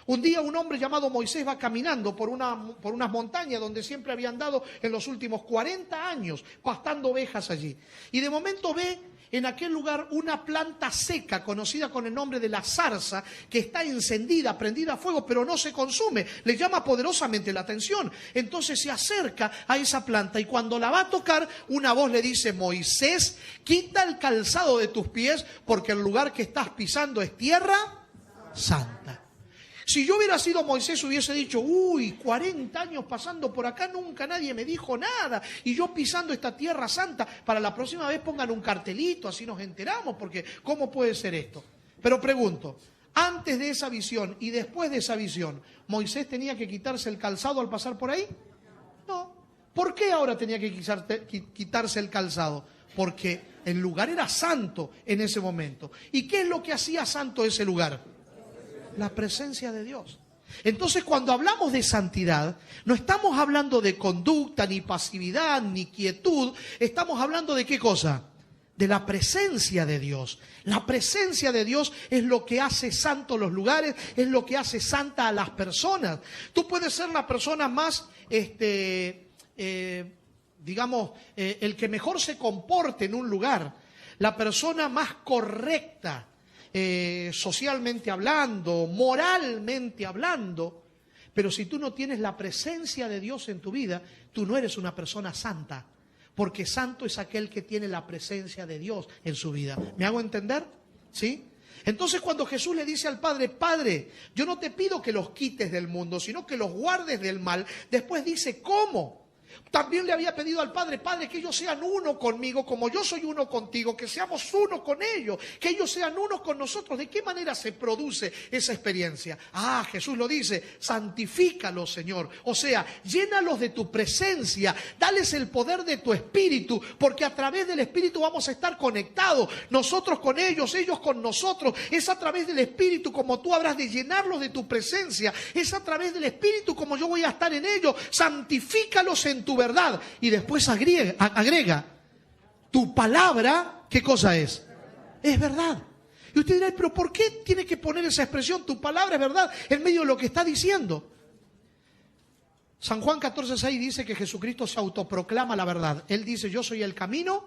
Un día un hombre llamado Moisés va caminando por unas montañas donde siempre había andado en los últimos 40 años, pastando ovejas allí. Y de momento ve en aquel lugar una planta seca conocida con el nombre de la zarza, que está encendida, prendida a fuego, pero no se consume. Le llama poderosamente la atención. Entonces se acerca a esa planta y cuando la va a tocar, una voz le dice: Moisés, quita el calzado de tus pies porque el lugar que estás pisando es tierra santa. Si yo hubiera sido Moisés, hubiese dicho: 40 años pasando por acá, nunca nadie me dijo nada, y yo pisando esta tierra santa. Para la próxima vez pongan un cartelito, así nos enteramos, porque ¿cómo puede ser esto? Pero pregunto, antes de esa visión y después de esa visión, ¿Moisés tenía que quitarse el calzado al pasar por ahí? No. ¿Por qué ahora tenía que quitarse el calzado? Porque el lugar era santo en ese momento. ¿Y qué es lo que hacía santo ese lugar? La presencia de Dios. Entonces, cuando hablamos de santidad, no estamos hablando de conducta, ni pasividad, ni quietud. Estamos hablando de ¿qué cosa? De la presencia de Dios. La presencia de Dios es lo que hace santo los lugares, es lo que hace santa a las personas. Tú puedes ser la persona más, el que mejor se comporte en un lugar, la persona más correcta, socialmente hablando, moralmente hablando, pero si tú no tienes la presencia de Dios en tu vida, tú no eres una persona santa, porque santo es aquel que tiene la presencia de Dios en su vida. ¿Me hago entender? ¿Sí? Entonces cuando Jesús le dice al Padre: Padre, yo no te pido que los quites del mundo, sino que los guardes del mal, después dice ¿cómo? También le había pedido al Padre, Padre, que ellos sean uno conmigo, como yo soy uno contigo, que seamos uno con ellos, que ellos sean uno con nosotros. ¿De qué manera se produce esa experiencia? Ah, Jesús lo dice, santifícalos, Señor. O sea, llénalos de tu presencia, dales el poder de tu Espíritu, porque a través del Espíritu vamos a estar conectados, nosotros con ellos, ellos con nosotros. Es a través del Espíritu como tú habrás de llenarlos de tu presencia, es a través del Espíritu como yo voy a estar en ellos. Santifícalos en tu verdad. Y después agrega, tu palabra, ¿qué cosa es? Es verdad. Y usted dirá, pero ¿por qué tiene que poner esa expresión, tu palabra es verdad, en medio de lo que está diciendo? San Juan 14:6 dice que Jesucristo se autoproclama la verdad. Él dice, yo soy el camino,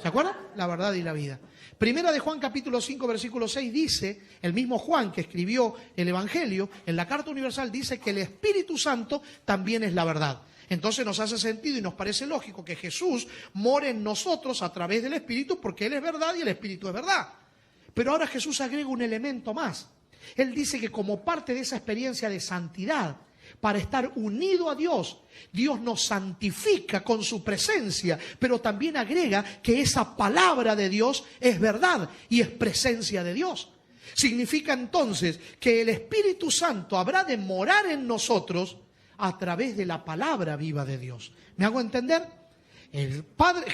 ¿se acuerdan? La verdad y la vida. Primera de Juan capítulo 5 versículo 6 dice, el mismo Juan que escribió el Evangelio, en la Carta Universal dice que el Espíritu Santo también es la verdad. Entonces nos hace sentido y nos parece lógico que Jesús more en nosotros a través del Espíritu, porque Él es verdad y el Espíritu es verdad. Pero ahora Jesús agrega un elemento más. Él dice que como parte de esa experiencia de santidad, para estar unido a Dios, Dios nos santifica con su presencia, pero también agrega que esa palabra de Dios es verdad y es presencia de Dios. Significa entonces que el Espíritu Santo habrá de morar en nosotros a través de la palabra viva de Dios. ¿Me hago entender? El Padre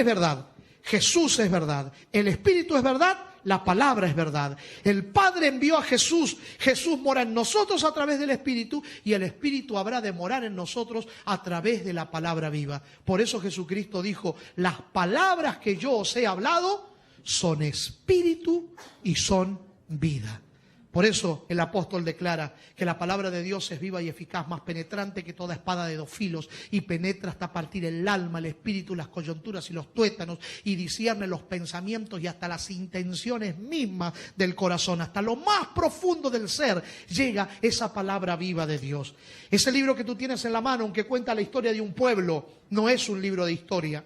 es verdad, Jesús es verdad, el Espíritu es verdad, la palabra es verdad. El Padre envió a Jesús, Jesús mora en nosotros a través del Espíritu y el Espíritu habrá de morar en nosotros a través de la palabra viva. Por eso Jesucristo dijo, las palabras que yo os he hablado son espíritu y son vida. Por eso el apóstol declara que la palabra de Dios es viva y eficaz, más penetrante que toda espada de dos filos, y penetra hasta partir el alma, el espíritu, las coyunturas y los tuétanos, y discierne los pensamientos y hasta las intenciones mismas del corazón. Hasta lo más profundo del ser llega esa palabra viva de Dios. Ese libro que tú tienes en la mano, aunque cuenta la historia de un pueblo, no es un libro de historia.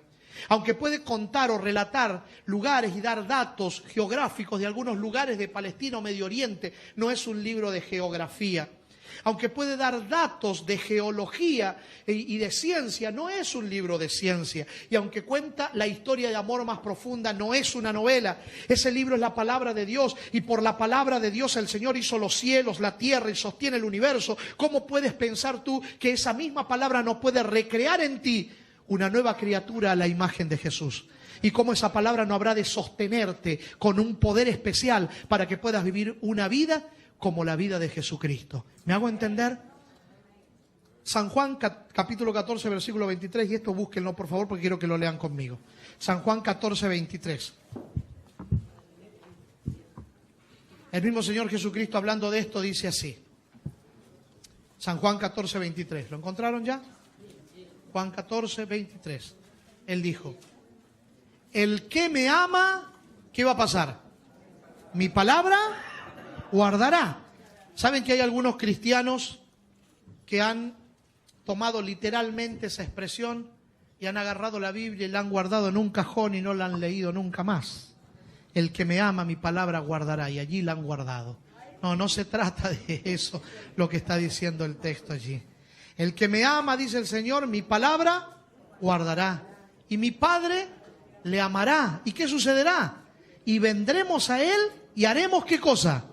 Aunque puede contar o relatar lugares y dar datos geográficos de algunos lugares de Palestina o Medio Oriente, no es un libro de geografía. Aunque puede dar datos de geología y de ciencia, no es un libro de ciencia. Y aunque cuenta la historia de amor más profunda, no es una novela. Ese libro es la palabra de Dios, y por la palabra de Dios el Señor hizo los cielos, la tierra y sostiene el universo. ¿Cómo puedes pensar tú que esa misma palabra no puede recrear en ti una nueva criatura a la imagen de Jesús? Y cómo esa palabra no habrá de sostenerte con un poder especial para que puedas vivir una vida como la vida de Jesucristo. ¿Me hago entender? San Juan capítulo 14 versículo 23, y esto búsquenlo por favor porque quiero que lo lean conmigo. San Juan 14, 23. El mismo Señor Jesucristo hablando de esto dice así. San Juan 14, 23. ¿Lo encontraron ya? Juan 14, 23. Él dijo, el que me ama, ¿qué va a pasar? Mi palabra guardará. ¿Saben que hay algunos cristianos que han tomado literalmente esa expresión y han agarrado la Biblia y la han guardado en un cajón y no la han leído nunca más? El que me ama, mi palabra guardará, y allí la han guardado. No, no se trata de eso lo que está diciendo el texto allí. El que me ama, dice el Señor, mi palabra guardará. Y mi Padre le amará. ¿Y qué sucederá? Y vendremos a Él y haremos ¿qué cosa?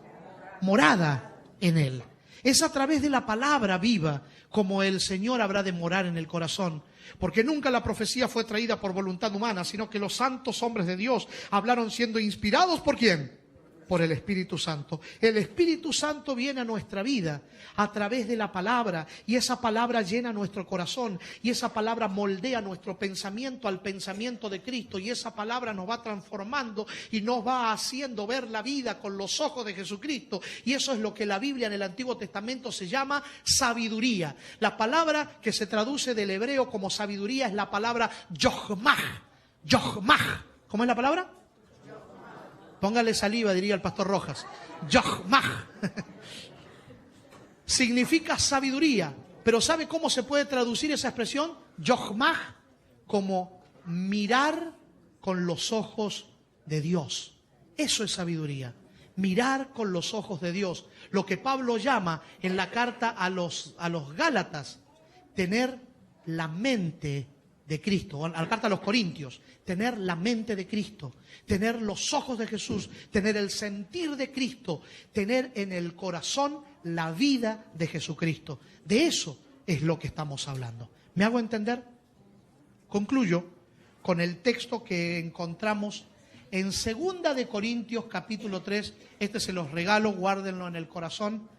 Morada en Él. Es a través de la palabra viva como el Señor habrá de morar en el corazón. Porque nunca la profecía fue traída por voluntad humana, sino que los santos hombres de Dios hablaron siendo inspirados ¿por quién? Por el Espíritu Santo. El Espíritu Santo viene a nuestra vida a través de la palabra, y esa palabra llena nuestro corazón, y esa palabra moldea nuestro pensamiento al pensamiento de Cristo, y esa palabra nos va transformando y nos va haciendo ver la vida con los ojos de Jesucristo. Y eso es lo que la Biblia en el Antiguo Testamento se llama sabiduría. La palabra que se traduce del hebreo como sabiduría es la palabra yochmah. Yochmah. ¿Cómo es la palabra? Póngale saliva, diría el pastor Rojas. Yochmah. Significa sabiduría. Pero ¿sabe cómo se puede traducir esa expresión? Yochmah, como mirar con los ojos de Dios. Eso es sabiduría. Mirar con los ojos de Dios. Lo que Pablo llama en la carta a los Gálatas, tener la mente de Cristo. A la carta a los Corintios, tener la mente de Cristo, tener los ojos de Jesús, tener el sentir de Cristo, tener en el corazón la vida de Jesucristo. De eso es lo que estamos hablando. ¿Me hago entender? Concluyo con el texto que encontramos en 2 de Corintios capítulo 3. Este se los regalo, guárdenlo en el corazón.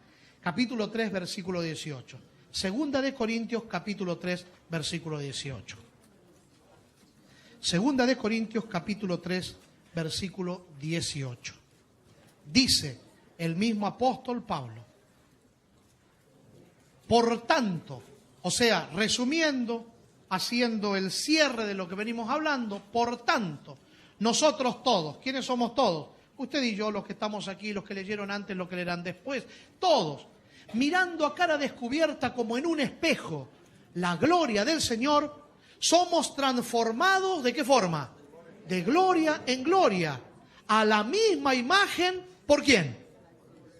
Capítulo 3, versículo 18. 2 de Corintios capítulo 3, versículo 18. 2 de Corintios capítulo 3, versículo 18. Dice el mismo apóstol Pablo: por tanto, o sea, resumiendo, haciendo el cierre de lo que venimos hablando, por tanto, nosotros todos, ¿quiénes somos todos? Usted y yo, los que estamos aquí, los que leyeron antes, los que leerán después, todos, mirando a cara descubierta como en un espejo la gloria del Señor, somos transformados, ¿de qué forma? De gloria en gloria, a la misma imagen, ¿por quién?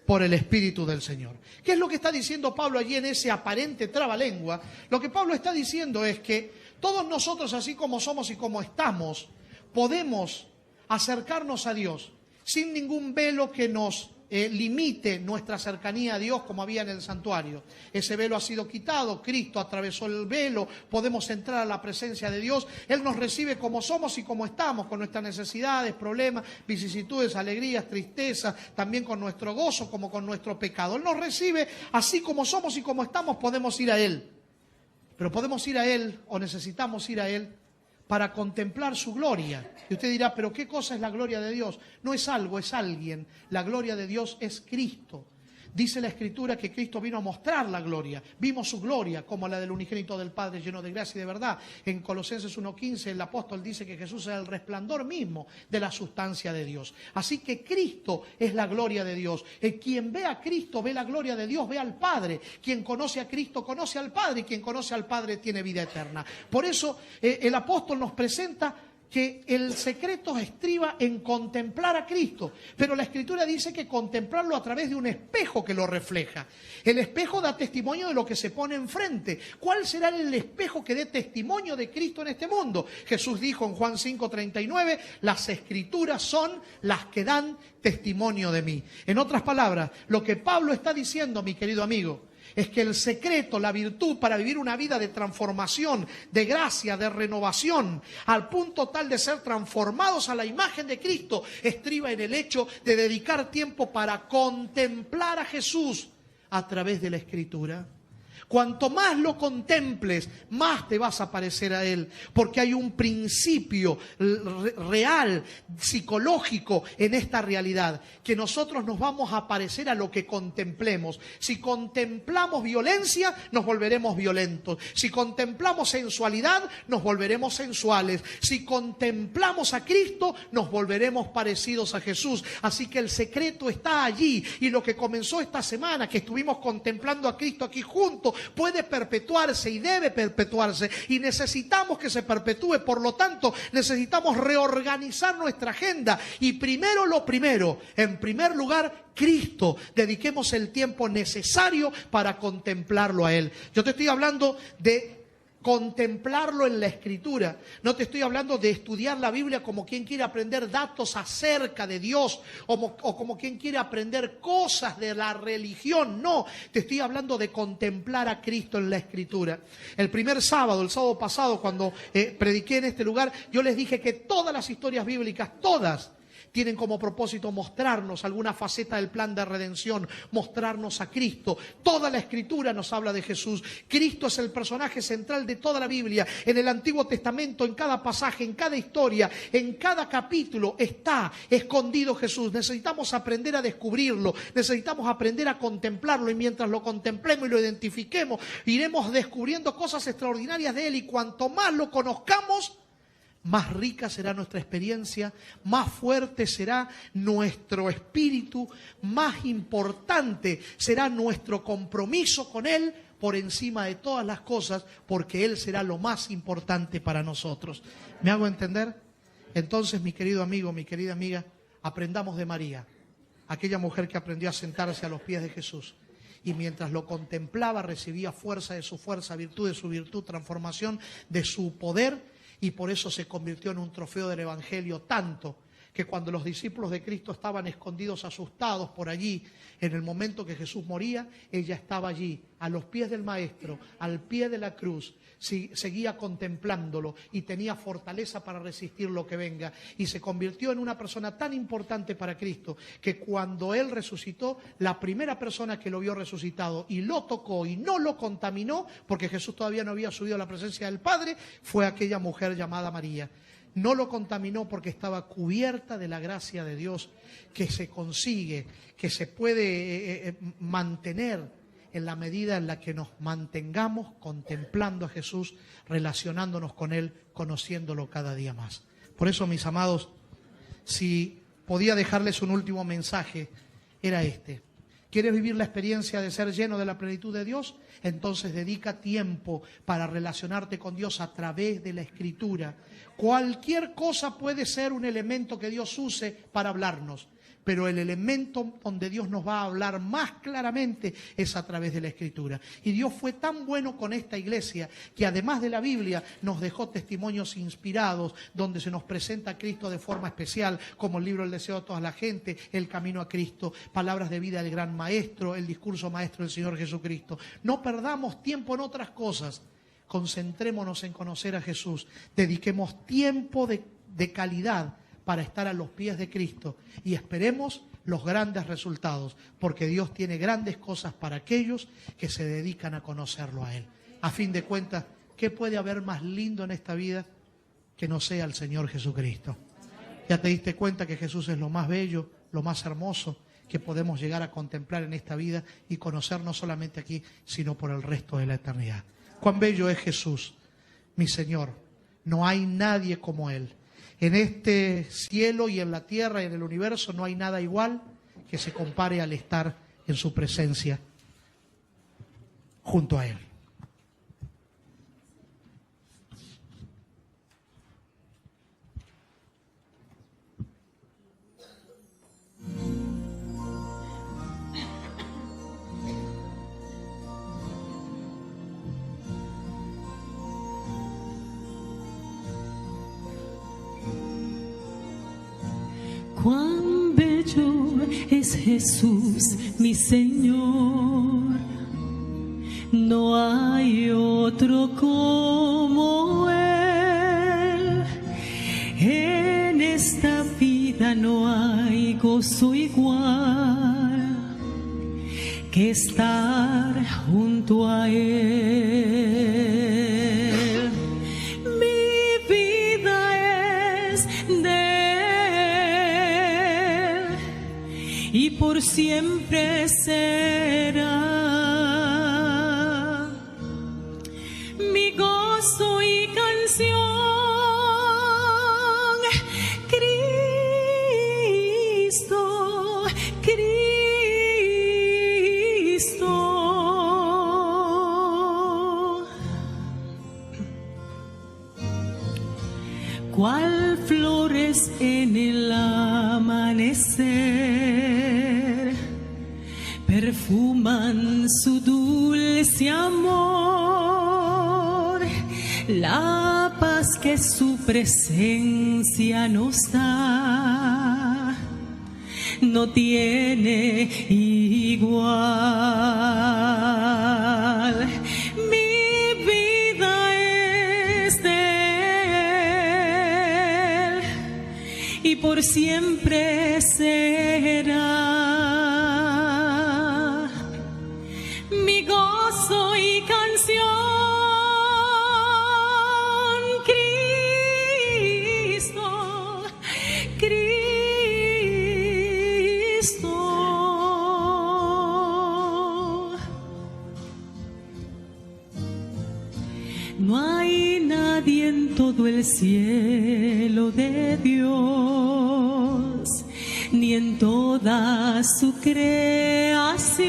Por el Espíritu del Señor. ¿Qué es lo que está diciendo Pablo allí en ese aparente trabalengua? Lo que Pablo está diciendo es que todos nosotros, así como somos y como estamos, podemos acercarnos a Dios sin ningún velo que nos limite nuestra cercanía a Dios como había en el santuario. Ese velo ha sido quitado, Cristo atravesó el velo, podemos entrar a la presencia de Dios. Él nos recibe como somos y como estamos, con nuestras necesidades, problemas, vicisitudes, alegrías, tristezas, también con nuestro gozo como con nuestro pecado. Él nos recibe así como somos y como estamos, podemos ir a Él. Pero podemos ir a Él, o necesitamos ir a Él, para contemplar su gloria. Y usted dirá, ¿pero qué cosa es la gloria de Dios? No es algo, es alguien. La gloria de Dios es Cristo. Dice la Escritura que Cristo vino a mostrar la gloria. Vimos su gloria como la del unigénito del Padre, lleno de gracia y de verdad. En Colosenses 1:15 el apóstol dice que Jesús es el resplandor mismo de la sustancia de Dios. Así que Cristo es la gloria de Dios. Quien ve a Cristo ve la gloria de Dios, ve al Padre. Quien conoce a Cristo conoce al Padre, y quien conoce al Padre tiene vida eterna. Por eso el apóstol nos presenta que el secreto estriba en contemplar a Cristo, pero la Escritura dice que contemplarlo a través de un espejo que lo refleja. El espejo da testimonio de lo que se pone enfrente. ¿Cuál será el espejo que dé testimonio de Cristo en este mundo? Jesús dijo en Juan 5:39, las Escrituras son las que dan testimonio de mí. En otras palabras, lo que Pablo está diciendo, mi querido amigo, es que el secreto, la virtud para vivir una vida de transformación, de gracia, de renovación, al punto tal de ser transformados a la imagen de Cristo, estriba en el hecho de dedicar tiempo para contemplar a Jesús a través de la Escritura. Cuanto más lo contemples, más te vas a parecer a Él, porque hay un principio real, psicológico en esta realidad, que nosotros nos vamos a parecer a lo que contemplemos. Si contemplamos violencia, nos volveremos violentos. Si contemplamos sensualidad, nos volveremos sensuales. Si contemplamos a Cristo, nos volveremos parecidos a Jesús. Así que el secreto está allí, y lo que comenzó esta semana, que estuvimos contemplando a Cristo aquí juntos, puede perpetuarse y debe perpetuarse, y necesitamos que se perpetúe. Por lo tanto, necesitamos reorganizar nuestra agenda, y primero lo primero, en primer lugar, Cristo. Dediquemos el tiempo necesario para contemplarlo a Él. Yo te estoy hablando de contemplarlo en la Escritura. No te estoy hablando de estudiar la Biblia como quien quiere aprender datos acerca de Dios o como quien quiere aprender cosas de la religión. No, te estoy hablando de contemplar a Cristo en la Escritura. El sábado pasado, cuando prediqué en este lugar, yo les dije que todas las historias bíblicas, todas, tienen como propósito mostrarnos alguna faceta del plan de redención, mostrarnos a Cristo. Toda la Escritura nos habla de Jesús. Cristo es el personaje central de toda la Biblia. En el Antiguo Testamento, en cada pasaje, en cada historia, en cada capítulo está escondido Jesús. Necesitamos aprender a descubrirlo, necesitamos aprender a contemplarlo, y mientras lo contemplemos y lo identifiquemos, iremos descubriendo cosas extraordinarias de Él, y cuanto más lo conozcamos, más rica será nuestra experiencia, más fuerte será nuestro espíritu, más importante será nuestro compromiso con Él por encima de todas las cosas, porque Él será lo más importante para nosotros. ¿Me hago entender? Entonces, mi querido amigo, mi querida amiga, aprendamos de María, aquella mujer que aprendió a sentarse a los pies de Jesús y mientras lo contemplaba recibía fuerza de su fuerza, virtud de su virtud, transformación de su poder, y por eso se convirtió en un trofeo del Evangelio, tanto que cuando los discípulos de Cristo estaban escondidos, asustados por allí, en el momento que Jesús moría, ella estaba allí, a los pies del Maestro, al pie de la cruz, seguía contemplándolo y tenía fortaleza para resistir lo que venga. Y se convirtió en una persona tan importante para Cristo, que cuando Él resucitó, la primera persona que lo vio resucitado y lo tocó y no lo contaminó, porque Jesús todavía no había subido a la presencia del Padre, fue aquella mujer llamada María. No lo contaminó porque estaba cubierta de la gracia de Dios, que se consigue, que se puede mantener en la medida en la que nos mantengamos contemplando a Jesús, relacionándonos con Él, conociéndolo cada día más. Por eso, mis amados, si podía dejarles un último mensaje, era este. ¿Quieres vivir la experiencia de ser lleno de la plenitud de Dios? Entonces dedica tiempo para relacionarte con Dios a través de la Escritura. Cualquier cosa puede ser un elemento que Dios use para hablarnos, pero el elemento donde Dios nos va a hablar más claramente es a través de la Escritura. Y Dios fue tan bueno con esta iglesia que además de la Biblia nos dejó testimonios inspirados donde se nos presenta a Cristo de forma especial, como el libro El deseo de toda la gente, El camino a Cristo, palabras de vida del gran Maestro, el discurso maestro del Señor Jesucristo. No perdamos tiempo en otras cosas. Concentrémonos en conocer a Jesús. Dediquemos tiempo de calidad para estar a los pies de Cristo y esperemos los grandes resultados, porque Dios tiene grandes cosas para aquellos que se dedican a conocerlo a Él. A fin de cuentas, ¿qué puede haber más lindo en esta vida que no sea el Señor Jesucristo? Ya te diste cuenta que Jesús es lo más bello, lo más hermoso que podemos llegar a contemplar en esta vida y conocer no solamente aquí, sino por el resto de la eternidad. Cuán bello es Jesús, mi Señor. No hay nadie como Él. En este cielo y en la tierra y en el universo no hay nada igual que se compare al estar en su presencia junto a Él. Cuán bello es Jesús, mi Señor. No hay otro como Él. En esta vida no hay gozo igual que estar junto a Él. Mi vida es de y por siempre será mi gozo y canción. Cristo, Cristo, cual flores en el amanecer perfuman su dulce amor, la paz que su presencia nos da no tiene igual. Mi vida es de Él y por siempre será mi gozo y canción. Cristo, Cristo. No hay nadie en todo el cielo de Dios, ni en toda su creación,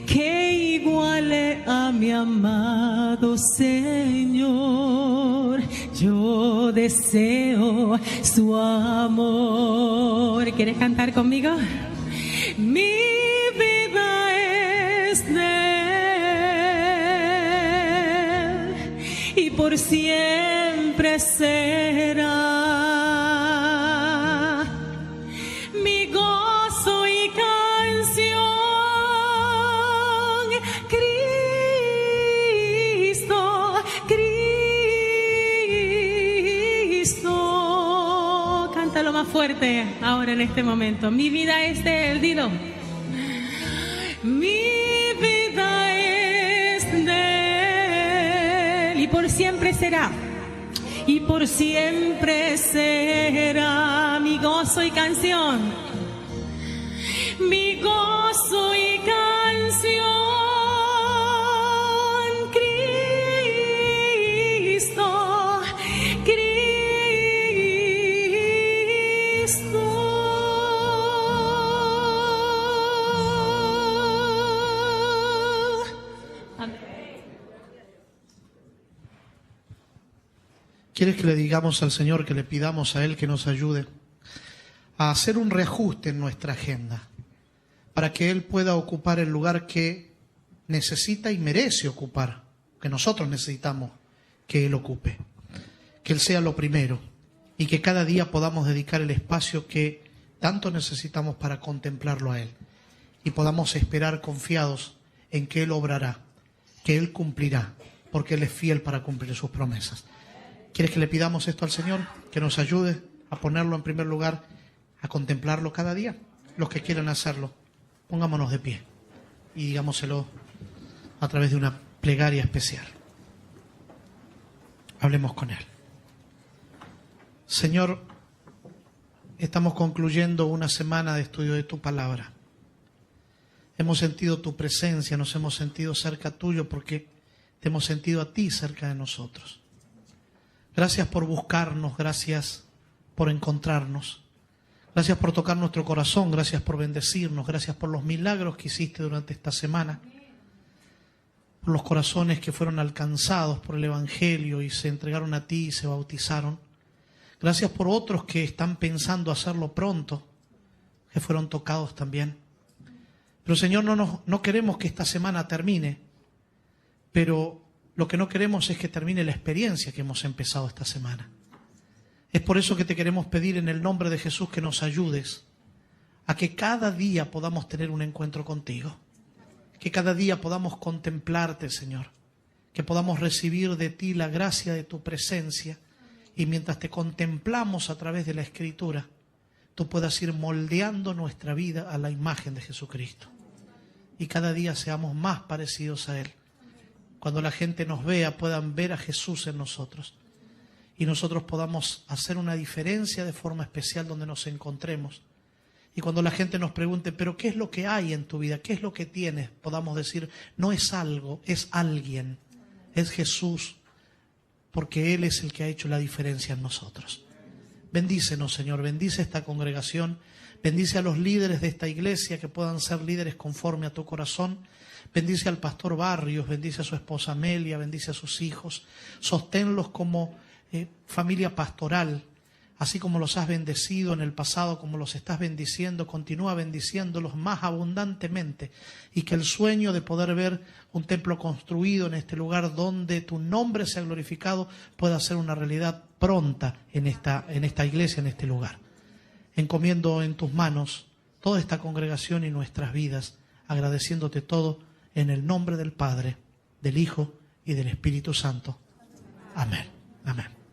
que iguale a mi amado Señor. Yo deseo su amor. ¿Quieres cantar conmigo? Mi y por siempre será mi gozo y canción. Cristo, Cristo. Cántalo más fuerte ahora en este momento. Mi vida es de Él, dilo. Mi vida es de Él y por siempre será, y por siempre será mi gozo y canción, mi gozo y canción. Cristo, Cristo. ¿Quieres que le digamos al Señor, que le pidamos a Él que nos ayude a hacer un reajuste en nuestra agenda para que Él pueda ocupar el lugar que necesita y merece ocupar, que nosotros necesitamos que Él ocupe? Que Él sea lo primero y que cada día podamos dedicar el espacio que tanto necesitamos para contemplarlo a Él y podamos esperar confiados en que Él obrará, que Él cumplirá, porque Él es fiel para cumplir sus promesas. ¿Quieres que le pidamos esto al Señor? Que nos ayude a ponerlo en primer lugar, a contemplarlo cada día. Los que quieran hacerlo, pongámonos de pie y digámoselo a través de una plegaria especial. Hablemos con Él. Señor, estamos concluyendo una semana de estudio de tu palabra. Hemos sentido tu presencia, nos hemos sentido cerca tuyo porque te hemos sentido a ti cerca de nosotros. Gracias por buscarnos, gracias por encontrarnos, gracias por tocar nuestro corazón, gracias por bendecirnos, gracias por los milagros que hiciste durante esta semana, por los corazones que fueron alcanzados por el Evangelio y se entregaron a ti y se bautizaron. Gracias por otros que están pensando hacerlo pronto, que fueron tocados también. Pero Señor, no queremos que esta semana termine, pero lo que no queremos es que termine la experiencia que hemos empezado esta semana. Es por eso que te queremos pedir en el nombre de Jesús que nos ayudes a que cada día podamos tener un encuentro contigo. Que cada día podamos contemplarte, Señor. Que podamos recibir de ti la gracia de tu presencia. Y mientras te contemplamos a través de la Escritura, tú puedas ir moldeando nuestra vida a la imagen de Jesucristo. Y cada día seamos más parecidos a Él. Cuando la gente nos vea, puedan ver a Jesús en nosotros. Y nosotros podamos hacer una diferencia de forma especial donde nos encontremos. Y cuando la gente nos pregunte, ¿pero qué es lo que hay en tu vida? ¿Qué es lo que tienes? Podamos decir, no es algo, es alguien. Es Jesús, porque Él es el que ha hecho la diferencia en nosotros. Bendícenos, Señor, bendice esta congregación. Bendice a los líderes de esta iglesia que puedan ser líderes conforme a tu corazón. Bendice al pastor Barrios, bendice a su esposa Amelia, bendice a sus hijos. Sosténlos como familia pastoral, así como los has bendecido en el pasado, como los estás bendiciendo. Continúa bendiciéndolos más abundantemente y que el sueño de poder ver un templo construido en este lugar donde tu nombre sea glorificado pueda ser una realidad pronta en esta iglesia, en este lugar. Encomiendo en tus manos toda esta congregación y nuestras vidas, agradeciéndote todo en el nombre del Padre, del Hijo y del Espíritu Santo. Amén. Amén.